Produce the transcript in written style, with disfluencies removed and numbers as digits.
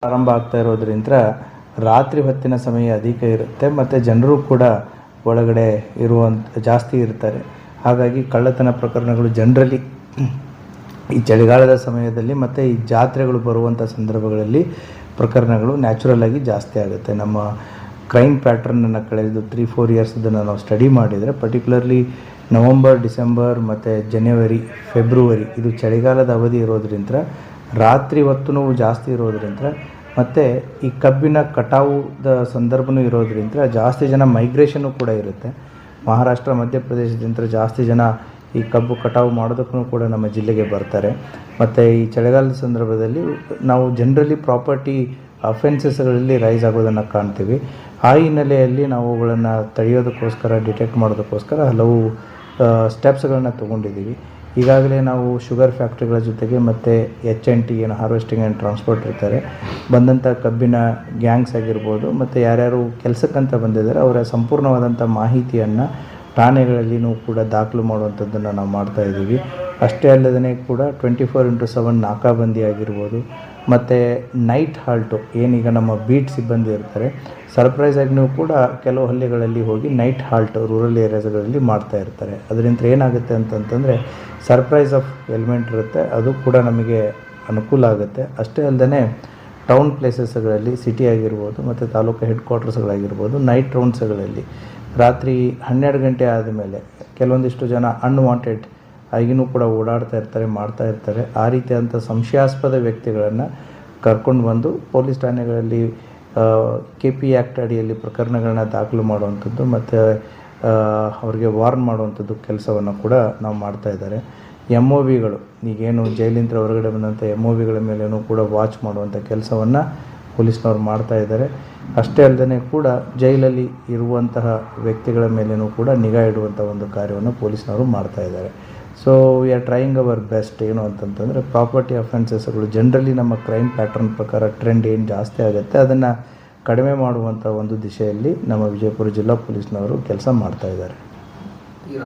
ಪ್ರಾರಂಭ ಆಗ್ತಾ ಇರೋದ್ರಿಂದ ರಾತ್ರಿ ಹೊತ್ತಿನ ಸಮಯ ಅಧಿಕ ಇರುತ್ತೆ ಮತ್ತು ಜನರು ಕೂಡ ಒಳಗಡೆ ಜಾಸ್ತಿ ಇರ್ತಾರೆ. ಹಾಗಾಗಿ ಕಳ್ಳತನ ಪ್ರಕರಣಗಳು ಜನರಲಿ ಈ ಚಳಿಗಾಲದ ಸಮಯದಲ್ಲಿ ಮತ್ತು ಈ ಜಾತ್ರೆಗಳು ಬರುವಂಥ ಸಂದರ್ಭಗಳಲ್ಲಿ ಪ್ರಕರಣಗಳು ನ್ಯಾಚುರಲ್ ಆಗಿ ಜಾಸ್ತಿ ಆಗುತ್ತೆ. ನಮ್ಮ ಕ್ರೈಮ್ ಪ್ಯಾಟ್ರನನ್ನು ಕಳೆದು 3-4 ಇಯರ್ಸ್ ಇದನ್ನು ನಾವು ಸ್ಟಡಿ ಮಾಡಿದರೆ, ಪರ್ಟಿಕ್ಯುಲರ್ಲಿ ನವಂಬರ್, ಡಿಸೆಂಬರ್ ಮತ್ತು ಜನವರಿ, ಫೆಬ್ರವರಿ ಇದು ಚಳಿಗಾಲದ ಅವಧಿ ಇರೋದ್ರಿಂದ ರಾತ್ರಿ ಹೊತ್ತು ಜಾಸ್ತಿ ಇರೋದ್ರಿಂದ ಮತ್ತು ಈ ಕಬ್ಬಿನ ಕಟಾವುದ ಸಂದರ್ಭವೂ ಇರೋದ್ರಿಂದ ಜಾಸ್ತಿ ಜನ ಮೈಗ್ರೇಷನ್ನು ಕೂಡ ಇರುತ್ತೆ. ಮಹಾರಾಷ್ಟ್ರ, ಮಧ್ಯಪ್ರದೇಶದಿಂದ ಜಾಸ್ತಿ ಜನ ಈ ಕಬ್ಬು ಕಟಾವು ಮಾಡೋದಕ್ಕೂ ಕೂಡ ನಮ್ಮ ಜಿಲ್ಲೆಗೆ ಬರ್ತಾರೆ. ಮತ್ತು ಈ ಚಳಿಗಾಲದ ಸಂದರ್ಭದಲ್ಲಿ ನಾವು ಜನರಲಿ ಪ್ರಾಪರ್ಟಿ ಅಫೆನ್ಸಸ್ಗಳಲ್ಲಿ ರೈಸ್ ಆಗೋದನ್ನು ಕಾಣ್ತೀವಿ. ಆ ಹಿನ್ನೆಲೆಯಲ್ಲಿ ನಾವು ಅವುಗಳನ್ನು ತಡೆಯೋದಕ್ಕೋಸ್ಕರ, ಡಿಟೆಕ್ಟ್ ಮಾಡೋದಕ್ಕೋಸ್ಕರ ಹಲವು ಸ್ಟೆಪ್ಸ್ಗಳನ್ನು ತೊಗೊಂಡಿದ್ದೀವಿ. ಈಗಾಗಲೇ ನಾವು ಶುಗರ್ ಫ್ಯಾಕ್ಟ್ರಿಗಳ ಜೊತೆಗೆ ಮತ್ತು HNT ಏನು ಹಾರ್ವೆಸ್ಟಿಂಗ್ ಆ್ಯಂಡ್ ಟ್ರಾನ್ಸ್ಪೋರ್ಟ್ ಇರ್ತಾರೆ, ಬಂದಂಥ ಕಬ್ಬಿನ ಗ್ಯಾಂಗ್ಸ್ ಆಗಿರ್ಬೋದು ಮತ್ತು ಯಾರ್ಯಾರು ಕೆಲಸಕ್ಕಂತ ಬಂದಿದ್ದಾರೆ ಅವರ ಸಂಪೂರ್ಣವಾದಂಥ ಮಾಹಿತಿಯನ್ನು ಠಾಣೆಗಳಲ್ಲಿಯೂ ಕೂಡ ದಾಖಲು ಮಾಡುವಂಥದ್ದನ್ನು ನಾವು ಮಾಡ್ತಾಯಿದ್ದೀವಿ. ಅಷ್ಟೇ ಅಲ್ಲದೇ ಕೂಡ 24x7 ನಾಕಾಬಂದಿ ಆಗಿರ್ಬೋದು ಮತ್ತು ನೈಟ್ ಹಾಲ್ಟು ಏನೀಗ ನಮ್ಮ ಬೀಟ್ ಸಿಬ್ಬಂದಿ ಇರ್ತಾರೆ, ಸರ್ಪ್ರೈಸಾಗಿಯೂ ಕೂಡ ಕೆಲವು ಹಳ್ಳಿಗಳಲ್ಲಿ ಹೋಗಿ ನೈಟ್ ಹಾಲ್ಟ್ ರೂರಲ್ ಏರಿಯಾಸ್ಗಳಲ್ಲಿ ಮಾಡ್ತಾ ಇರ್ತಾರೆ. ಅದರಿಂದ ಏನಾಗುತ್ತೆ ಅಂತಂತಂದರೆ ಸರ್ಪ್ರೈಸ್ ಆಫ್ ಎಲಿಮೆಂಟ್ ಇರುತ್ತೆ, ಅದು ಕೂಡ ನಮಗೆ ಅನುಕೂಲ ಆಗುತ್ತೆ. ಅಷ್ಟೇ ಅಲ್ಲದೆ ಟೌನ್ ಪ್ಲೇಸಸ್ಗಳಲ್ಲಿ, ಸಿಟಿ ಆಗಿರ್ಬೋದು ಮತ್ತು ತಾಲೂಕು ಹೆಡ್ ಕ್ವಾರ್ಟರ್ಸ್ಗಳಾಗಿರ್ಬೋದು, ನೈಟ್ ರೌಂಡ್ಸ್ಗಳಲ್ಲಿ ರಾತ್ರಿ 12 ಗಂಟೆ ಆದಮೇಲೆ ಕೆಲವೊಂದಿಷ್ಟು ಜನ ಅನ್ವಾಂಟೆಡ್ ಆಗಿನೂ ಕೂಡ ಓಡಾಡ್ತಾ ಇರ್ತಾರೆ, ಮಾಡ್ತಾ ಇರ್ತಾರೆ. ಆ ರೀತಿಯಾದಂಥ ಸಂಶಯಾಸ್ಪದ ವ್ಯಕ್ತಿಗಳನ್ನು ಕರ್ಕೊಂಡು ಬಂದು ಪೊಲೀಸ್ ಠಾಣೆಗಳಲ್ಲಿ KP ಆ್ಯಕ್ಟ್ ಅಡಿಯಲ್ಲಿ ಪ್ರಕರಣಗಳನ್ನ ದಾಖಲು ಮಾಡುವಂಥದ್ದು ಮತ್ತು ಅವ್ರಿಗೆ ವಾರ್ನ್ ಮಾಡುವಂಥದ್ದು ಕೆಲಸವನ್ನು ಕೂಡ ನಾವು ಮಾಡ್ತಾಯಿದ್ದಾರೆ. MOVಗಳು ಈಗೇನು ಜೈಲಿಂದ ಹೊರಗಡೆ ಬಂದಂಥ MOVಗಳ ಮೇಲೇನೂ ಕೂಡ ವಾಚ್ ಮಾಡುವಂಥ ಕೆಲಸವನ್ನು ಪೊಲೀಸ್ನವ್ರು ಮಾಡ್ತಾಯಿದ್ದಾರೆ. ಅಷ್ಟೇ ಅಲ್ಲದೆ ಕೂಡ ಜೈಲಲ್ಲಿ ಇರುವಂತಹ ವ್ಯಕ್ತಿಗಳ ಮೇಲೇನೂ ಕೂಡ ನಿಗಾ ಇಡುವಂಥ ಒಂದು ಕಾರ್ಯವನ್ನು ಪೊಲೀಸ್ನವರು ಮಾಡ್ತಾಯಿದ್ದಾರೆ. So we are trying hour best. ಏನು ಅಂತಂತಂದರೆ ಪ್ರಾಪರ್ಟಿ ಅಫೆನ್ಸಸ್ಗಳು ಜನರಲಿ ನಮ್ಮ ಕ್ರೈಮ್ ಪ್ಯಾಟ್ರನ್ ಪ್ರಕಾರ ಟ್ರೆಂಡ್ ಏನು ಜಾಸ್ತಿ ಆಗುತ್ತೆ ಅದನ್ನು ಕಡಿಮೆ ಮಾಡುವಂಥ ಒಂದು ದಿಶೆಯಲ್ಲಿ ನಮ್ಮ ವಿಜಯಪುರ ಜಿಲ್ಲಾ ಪೊಲೀಸ್ನವರು ಕೆಲಸ ಮಾಡ್ತಾಯಿದ್ದಾರೆ.